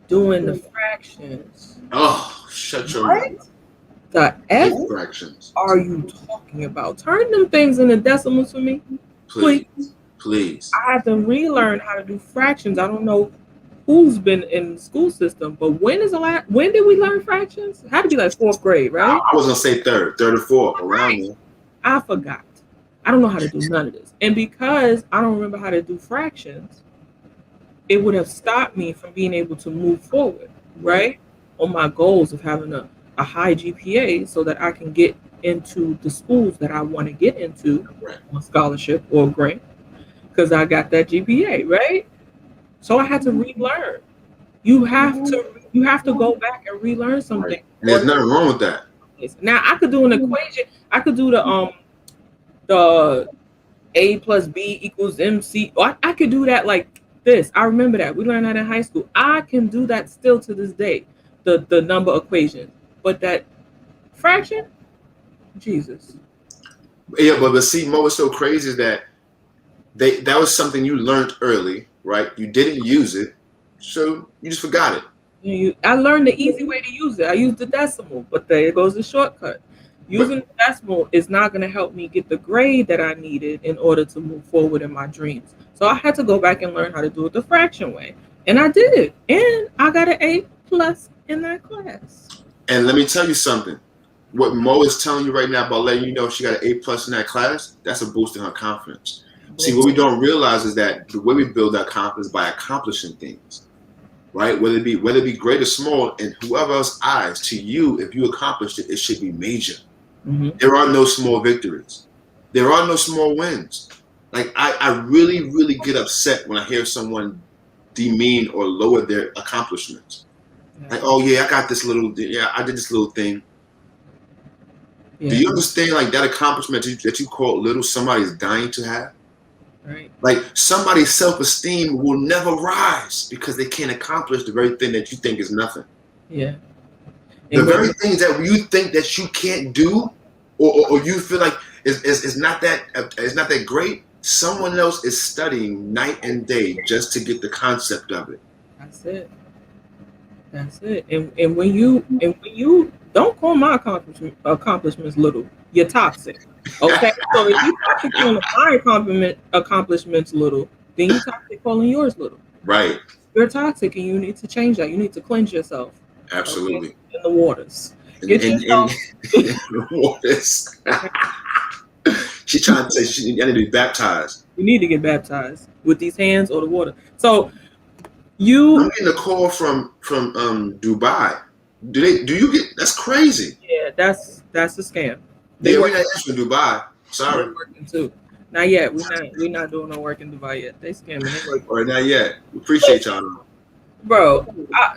S3: doing the fractions.
S2: Oh, shut your mouth.
S3: The F
S2: fractions
S3: are you talking about? Turn them things into decimals for me.
S2: Please.
S3: I had to relearn how to do fractions. I don't know who's been in the school system, but when did we learn fractions? It had to be like 4th grade, right?
S2: I was gonna say third or fourth, around there.
S3: I forgot. I don't know how to do none of this. And because I don't remember how to do fractions, it would have stopped me from being able to move forward, right? On my goals of having a high GPA so that I can get into the schools that I want to get into
S2: Right.
S3: on scholarship or grant because I got that GPA, right? So I had to relearn. You have to go back and relearn something.
S2: Right. And there's nothing wrong with that.
S3: Now I could do an equation. I could do the A plus B equals MC. I could do that like this. I remember that. We learned that in high school. I can do that still to this day. The number equation. But that fraction, Jesus.
S2: Yeah, but see, Mo, what's so crazy is that that was something you learned early, right? You didn't use it, so you just forgot it.
S3: I learned the easy way to use it. I used the decimal, but there goes the shortcut. Using the decimal is not going to help me get the grade that I needed in order to move forward in my dreams. So I had to go back and learn how to do it the fraction way. And I did. And I got an A plus in that class.
S2: And let me tell you something. What Mo is telling you right now about letting you know she got an A plus in that class, that's a boost in her confidence. See, what we don't realize is that the way we build that confidence by accomplishing things, right? Whether it be great or small, in whoever else's eyes, to you, if you accomplished it, it should be major.
S3: Mm-hmm.
S2: There are no small victories. There are no small wins. Like I really, really get upset when I hear someone demean or lower their accomplishments. Like, oh yeah, I did this little thing.
S3: Yeah.
S2: Do you understand like that accomplishment that you call little, somebody's dying to have?
S3: Right.
S2: Like somebody's self-esteem will never rise because they can't accomplish the very thing that you think is nothing.
S3: Yeah.
S2: The very things that you think that you can't do, or you feel like is not that great. Someone else is studying night and day just to get the concept of it.
S3: That's it. And when you don't call my accomplishments little, you're toxic. Okay, so if you toxic calling my accomplishments little, then you toxic calling yours little.
S2: Right.
S3: You're toxic, and you need to change that. You need to cleanse yourself.
S2: Absolutely.
S3: Okay? In the waters.
S2: In the waters. She's trying to say I need to be baptized.
S3: You need to get baptized with these hands or the water. So I'm
S2: getting a call from Dubai. Do you get? That's crazy.
S3: Yeah, that's a scam.
S2: We're not from Dubai. Sorry.
S3: They're working too. Not yet. We're not doing no work in Dubai yet. They scamming.
S2: Or not yet. We appreciate y'all.
S3: Bro,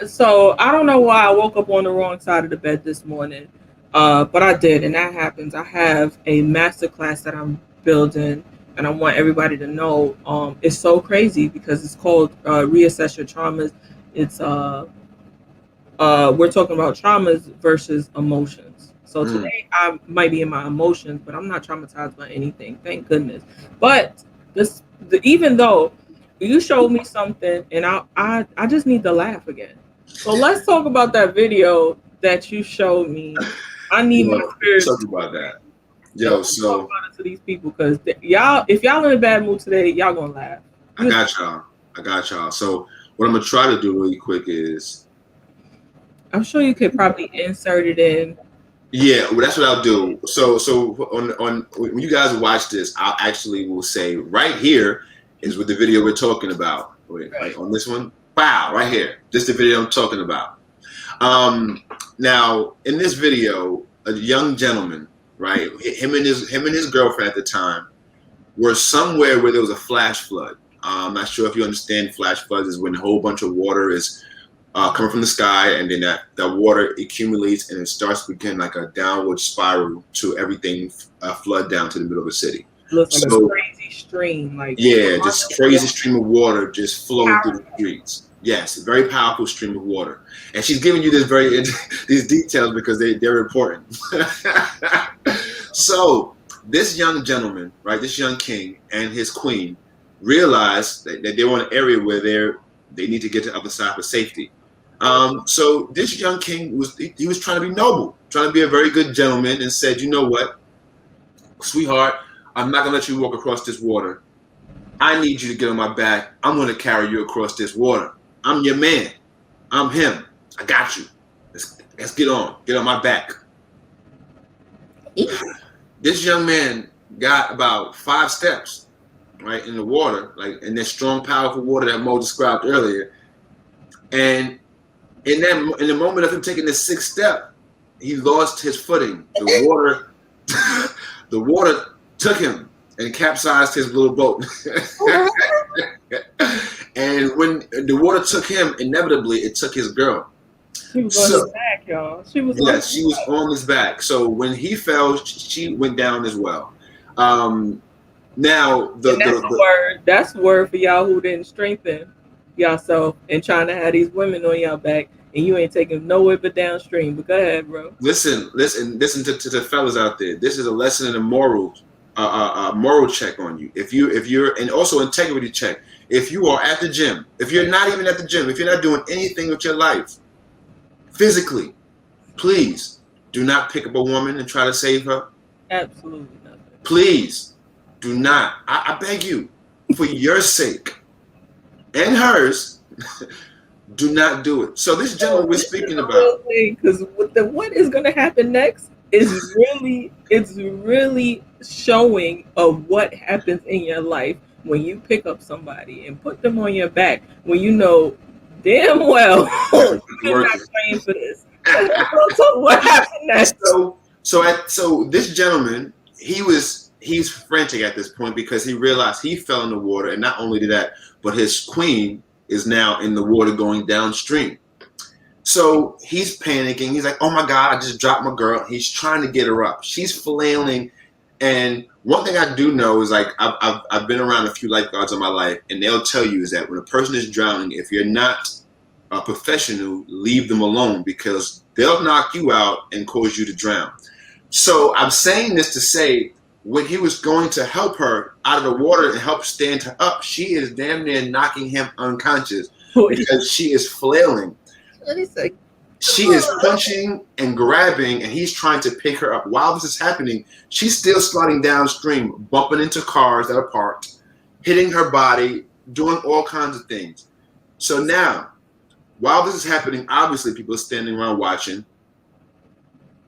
S3: so I don't know why I woke up on the wrong side of the bed this morning, but I did, and that happens. I have a master class that I'm building, and I want everybody to know it's so crazy because it's called Reassess Your Traumas. It's we're talking about traumas versus emotions. So today I might be in my emotions, but I'm not traumatized by anything, thank goodness. But even though you showed me something, and I just need to laugh again. So let's talk about that video that you showed me. I need my spirit.
S2: Talk about that. Yo, so
S3: talk about it to these people because if y'all in a bad mood today, y'all gonna laugh.
S2: I got y'all. So what I'm gonna try to do really quick is,
S3: I'm sure you could probably insert it in.
S2: Yeah, well, that's what I'll do. So on when you guys watch this, I'll actually will say right here is what the video we're talking about. Like on this one, wow, right here. This is the video I'm talking about. Now in this video, a young gentleman, right? Him and his girlfriend at the time were somewhere where there was a flash flood. I'm not sure if you understand flash floods is when a whole bunch of water is coming from the sky, and then that water accumulates and it starts to begin like a downward spiral to everything flood down to the middle of the city.
S3: Looks like a crazy stream,
S2: just crazy stream of water just flowing through the streets. Yes, a very powerful stream of water. And she's giving you these details because they're important. So this young gentleman, right, this young king and his queen realized that they were in an area where they need to get to the other side for safety. So this young king was trying to be noble, trying to be a very good gentleman, and said, you know what, sweetheart, I'm not gonna let you walk across this water. I need you to get on my back. I'm gonna carry you across this water. I'm your man. I'm him. I got you. Let's get on my back. This young man got about 5 steps, right, in the water, like in that strong, powerful water that Mo described earlier. And in the moment of him taking the 6th step, he lost his footing. The water the water took him and capsized his little boat. And when the water took him, inevitably it took his girl.
S3: She was on his back, y'all. She was
S2: on his back. So when he fell, she went down as well. Now
S3: that's the word for y'all who didn't strengthen yourself and trying to have these women on your back, and you ain't taking nowhere but downstream. But go ahead, bro.
S2: Listen to the fellas out there. This is a lesson in the moral check on you. If you're and also integrity check. If you are at the gym, if you're not even at the gym, if you're not doing anything with your life physically, please do not pick up a woman and try to save her.
S3: Absolutely nothing.
S2: Please do not. I beg you, for your sake and hers, do not do it. So this gentleman we're speaking about,
S3: because what is going to happen next is really showing of what happens in your life when you pick up somebody and put them on your back when you know damn well you're not trained for this. So what happened next?
S2: So this gentleman, he's frantic at this point because he realized he fell in the water, and not only did that, but his queen is now in the water going downstream. So he's panicking. He's like, "Oh my God, I just dropped my girl." He's trying to get her up. She's flailing. And one thing I do know is, like, I've been around a few lifeguards in my life, and they'll tell you is that when a person is drowning, if you're not a professional, leave them alone because they'll knock you out and cause you to drown. So I'm saying this to say, when he was going to help her out of the water and help stand her up, she is damn near knocking him unconscious because she is flailing. She is punching and grabbing, and he's trying to pick her up. While this is happening, she's still sliding downstream, bumping into cars that are parked, hitting her body, doing all kinds of things. So now, while this is happening, obviously people are standing around watching.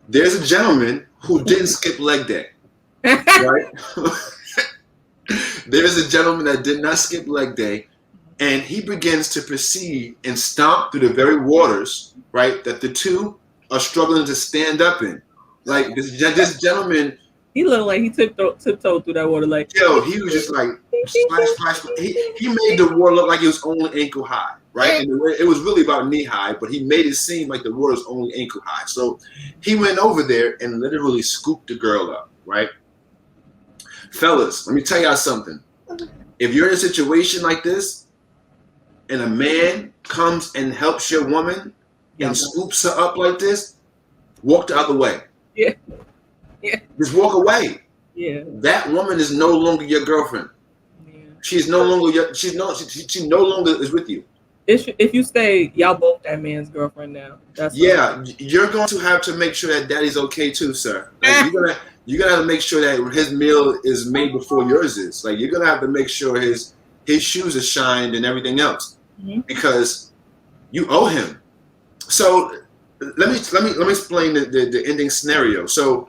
S2: There's a gentleman who didn't skip leg day, right? There's a gentleman that did not skip leg day, and he begins to proceed and stomp through the very waters, right, that the two are struggling to stand up in. Like, this gentleman,
S3: he looked like he tiptoed through that water. Like,
S2: yo, he was just like splash, splash. He made the water look like it was only ankle high, right? And it was really about knee high, but he made it seem like the water was only ankle high. So he went over there and literally scooped the girl up, right? Fellas, let me tell y'all something. If you're in a situation like this, and a man comes and helps your woman and scoops her up like this, walk the other way.
S3: Yeah.
S2: Just walk away.
S3: Yeah.
S2: That woman is no longer your girlfriend. Yeah. She's no longer she no longer is with you.
S3: If you stay, y'all both that man's girlfriend now.
S2: You're going to have to make sure that daddy's okay too, sir. Like, you're gonna have to make sure that his meal is made before yours is. Like, you're gonna have to make sure his shoes are shined and everything else, because you owe him. So let me explain the ending scenario. So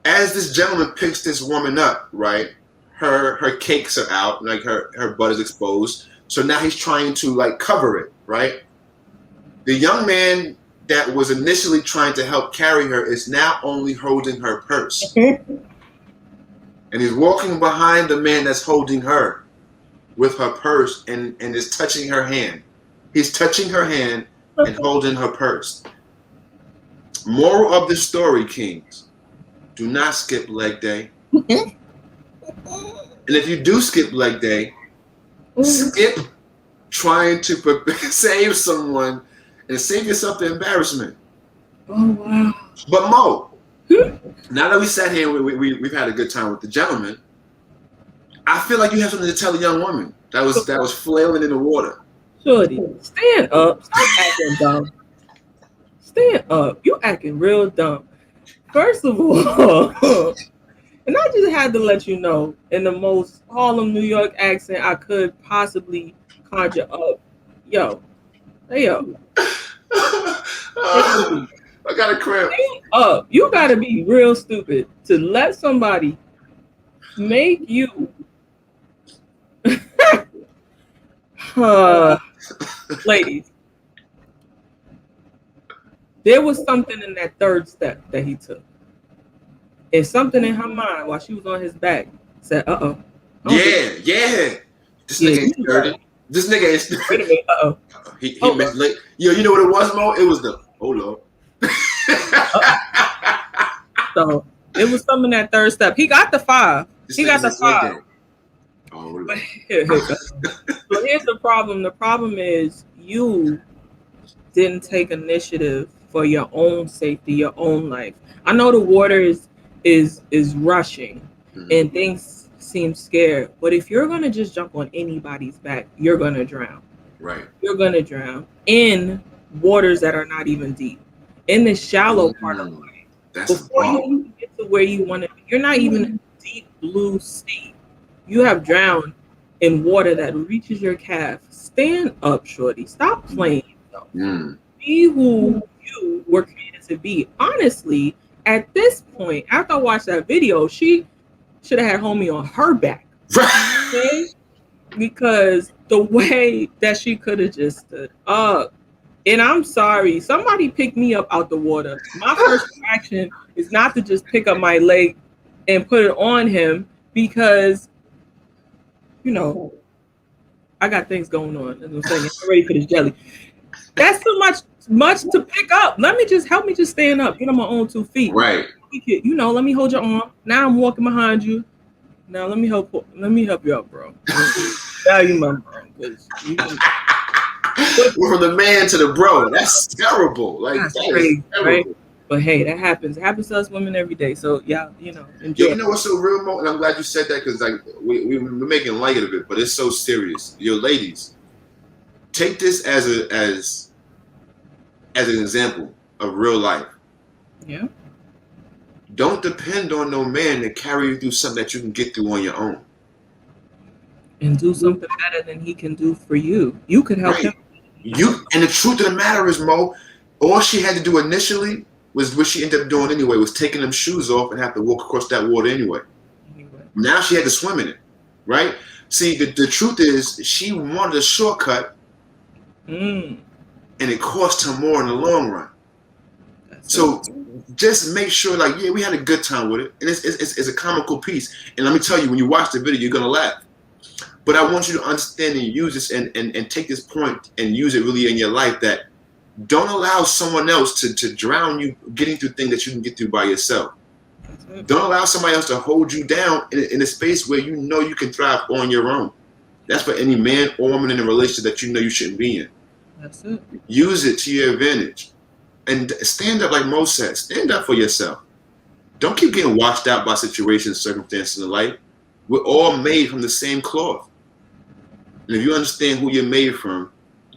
S2: as this gentleman picks this woman up, right, her cakes are out, like her butt is exposed. So now he's trying to, like, cover it, right? The young man that was initially trying to help carry her is now only holding her purse. And he's walking behind the man that's holding her with her purse and is touching her hand. He's touching her hand and holding her purse. Moral of the story, Kings, do not skip leg day. And if you do skip leg day, skip trying to save someone and save yourself the embarrassment.
S3: Oh, wow.
S2: But Mo, now that we sat here and we've had a good time with the gentleman, I feel like you have something to tell a young woman that was flailing in the water.
S3: Shorty, stand up. Stop acting dumb. Stand up. You acting real dumb. First of all, and I just had to let you know, in the most Harlem, New York accent I could possibly conjure up. Yo. Hey, yo.
S2: I got a cramp.
S3: Stand up. You got to be real stupid to let somebody make you ladies, there was something in that third step that he took. And something in her mind while she was on his back said, "Uh-oh."
S2: Yeah. This nigga ain't dirty. This nigga ain't dirty.
S3: Wait a minute. Uh-oh.
S2: He missed late. Yo, you know what it was, Mo? It was the hold on.
S3: So it was something that third step. He got the 5. He got the 5.
S2: Oh,
S3: but so here's the problem. The problem is you didn't take initiative for your own safety, your own life. I know the water is rushing and things seem scared, but if you're gonna just jump on anybody's back, you're gonna drown.
S2: Right.
S3: You're gonna drown in waters that are not even deep, in the shallow part of life. Before you get to where you want to be, you're not even in deep blue sea. You have drowned in water that reaches your calf. Stand up, shorty. Stop playing yourself. Be who you were created to be. Honestly, at this point, after I watched that video, she should have had homie on her back. Okay? Because the way that she could have just stood up. And I'm sorry, somebody picked me up out the water. My first reaction is not to just pick up my leg and put it on him because, you know, I got things going on. As I'm saying, I'm ready for this jelly. That's too much to pick up. Help me just stand up, get on my own 2 feet.
S2: Right.
S3: You know, let me hold your arm. Now I'm walking behind you. Now let me help you out, bro. Now you my bro.
S2: We're from the man to the bro. That's terrible. Like that's crazy,
S3: right? But hey, that happens. It happens to us women every day. So yeah, you know, enjoy.
S2: You know what's so real, Mo? And I'm glad you said that because like we're making light of it, but it's so serious. Yo, ladies, take this as an example of real life.
S3: Yeah.
S2: Don't depend on no man to carry you through something that you can get through on your own.
S3: And do something better than he can do for you. You could help him.
S2: And the truth of the matter is, Mo, all she had to do initially was what she ended up doing anyway, was taking them shoes off and have to walk across that water anyway. Now she had to swim in it, right? See, the truth is she wanted a shortcut and it cost her more in the long run. So just make sure, like, yeah, we had a good time with it. And it's a comical piece. And let me tell you, when you watch the video, you're going to laugh. But I want you to understand and use this and take this point and use it really in your life that don't allow someone else to drown you getting through things that you can get through by yourself. Don't allow somebody else to hold you down in a space where you know you can thrive on your own. That's for any man or woman in a relationship that you know you shouldn't be in.
S3: That's it.
S2: Use it to your advantage. And stand up, like Mo said. Stand up for yourself. Don't keep getting washed out by situations, circumstances in life. We're all made from the same cloth. And if you understand who you're made from,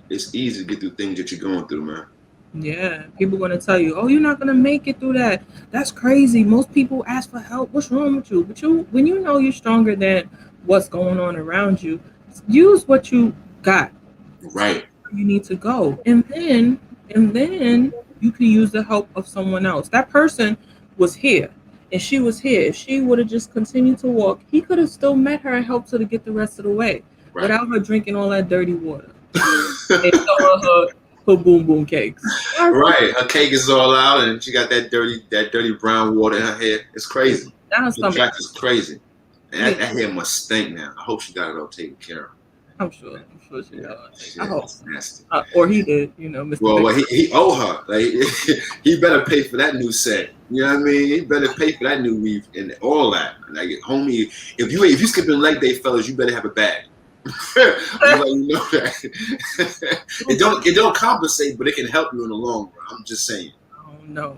S2: it's easy to get through things that you're going through, man.
S3: Yeah, people are going to tell you, oh, you're not going to make it through that. That's crazy. Most people ask for help. What's wrong with you? But when you know you're stronger than what's going on around you, use what you got.
S2: Right.
S3: You need to go. And then you can use the help of someone else. That person was here and she was here. If she would have just continued to walk, he could have still met her and helped her to get the rest of the way without her drinking all that dirty water. And throwing her boom boom cakes.
S2: Right. Her cake is all out and she got that dirty brown water in her hair. It's crazy. The track is crazy. And that hair must stink now. I hope she got it all taken care of.
S3: I'm sure she does. I hope. Nasty. Or he did, you know. Mr.
S2: Well, he owe her. Like he better pay for that new set. You know what I mean? He better pay for that new weave and all that. Like, homie, if you skipping leg day, fellas, you better have a bag. Let you know that. it don't compensate, but it can help you in the long run. I'm just saying.
S3: Oh no.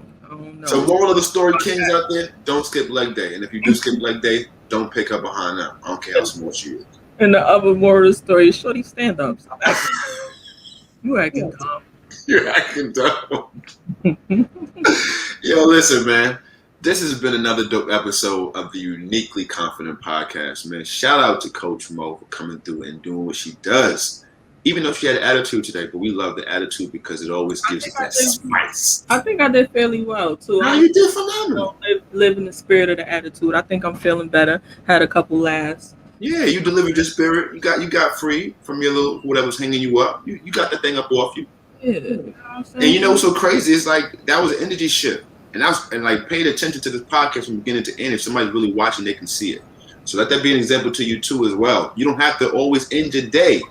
S2: So moral of the story, kings out there, don't skip leg day. And if you do skip leg day, don't pick up behind them. I don't care how small she is.
S3: And the other moral of the story, shorty, stand up. Stop acting. You acting dumb.
S2: You're acting dumb. Yo, listen, man. This has been another dope episode of the Uniquely Confident Podcast, man. Shout out to Coach Mo for coming through and doing what she does. Even though she had an attitude today, but we love the attitude because it always gives us that spice.
S3: I think I did fairly well, too.
S2: No, you did phenomenal.
S3: Live in the spirit of the attitude. I think I'm feeling better. Had a couple laughs.
S2: Yeah, you delivered your spirit. You got free from your little whatever's hanging you up. You got that thing up off you.
S3: Yeah. You know what I'm saying?
S2: And you know what's so crazy? It's like that was an energy shift. And like paid attention to this podcast from beginning to end. If somebody's really watching, they can see it. So let that be an example to you too as well. You don't have to always end your day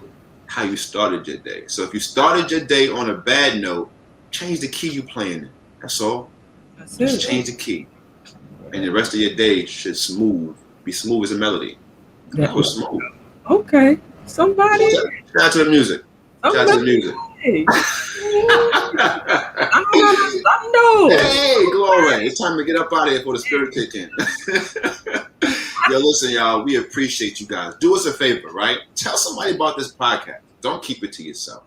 S2: how you started your day. So if you started your day on a bad note, change the key you playing in. That's all. Just change the key. And the rest of your day should be smooth as a melody. That was smooth.
S3: Okay. Somebody.
S2: Shout out to the music. Shout out to the music.
S3: Hey,
S2: glory. It's time to get up out of here before the spirit kick in. Yo, listen, y'all, we appreciate you guys. Do us a favor, right? Tell somebody about this podcast. Don't keep it to yourself.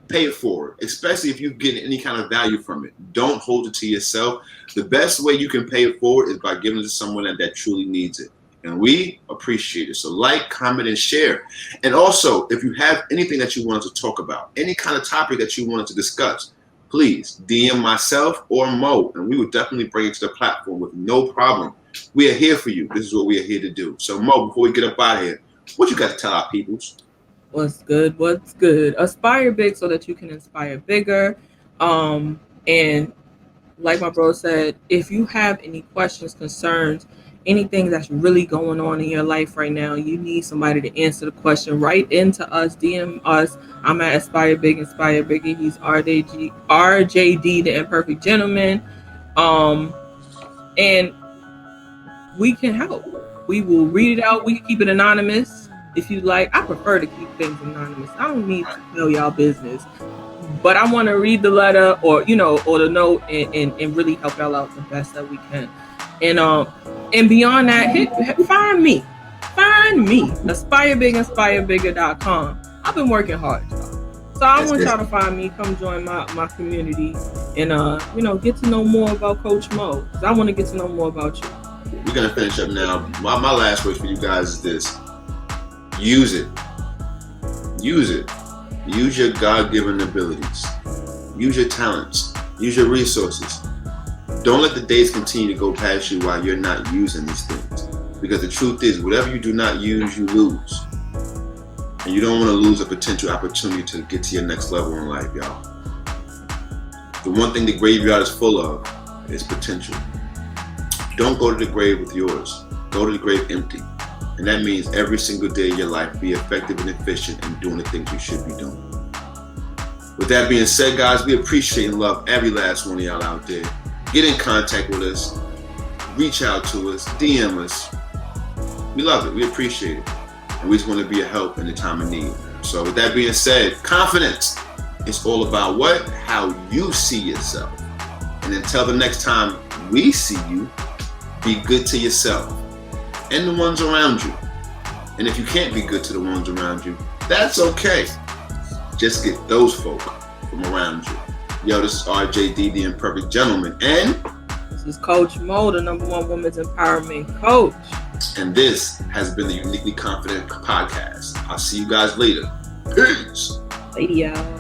S2: Pay it forward, especially if you get any kind of value from it. Don't hold it to yourself. The best way you can pay it forward is by giving it to someone that truly needs it. And we appreciate it. So like, comment, and share. And also, if you have anything that you wanted to talk about, any kind of topic that you wanted to discuss, please DM myself or Mo, and we will definitely bring it to the platform with no problem. We are here for you. This is what we are here to do. So Mo, before we get up out of here, what you got to tell our peoples?
S3: What's good? What's good? Aspire big so that you can inspire bigger. And like my bro said, if you have any questions, concerns, anything that's really going on in your life right now, you need somebody to answer the question, write into us, DM us. I'm at Aspire Big, Inspire Bigger. He's RJD, the Imperfect Gentleman. And we can help. We will read it out. We can keep it anonymous if you like. I prefer to keep things anonymous. I don't need to tell y'all business. But I want to read the letter or the note and really help y'all out the best that we can. And beyond that, find me, aspirebig.com. I've been working hard, y'all. So I want y'all to find me. Come join my community and get to know more about Coach Mo. Because I want to get to know more about you.
S2: We're gonna finish up now. My last words for you guys is this: use it. Use it. Use your God-given abilities. Use your talents. Use your resources. Don't let the days continue to go past you while you're not using these things. Because the truth is, whatever you do not use, you lose. And you don't want to lose a potential opportunity to get to your next level in life, y'all. The one thing the graveyard is full of is potential. Don't go to the grave with yours. Go to the grave empty. And that means every single day of your life, be effective and efficient in doing the things you should be doing. With that being said, guys, we appreciate and love every last one of y'all out there. Get in contact with us. Reach out to us. DM us. We love it. We appreciate it. And we just want to be a help in the time of need. So with that being said, confidence is all about what? How you see yourself. And until the next time we see you, be good to yourself and the ones around you. And if you can't be good to the ones around you, that's okay. Just get those folk from around you. Yo, this is RJD, the Imperfect Gentleman, and
S3: this is Coach Mo, the #1 women's empowerment coach.
S2: And this has been the Uniquely Confident Podcast. I'll see you guys later. Peace.
S3: Lady y'all.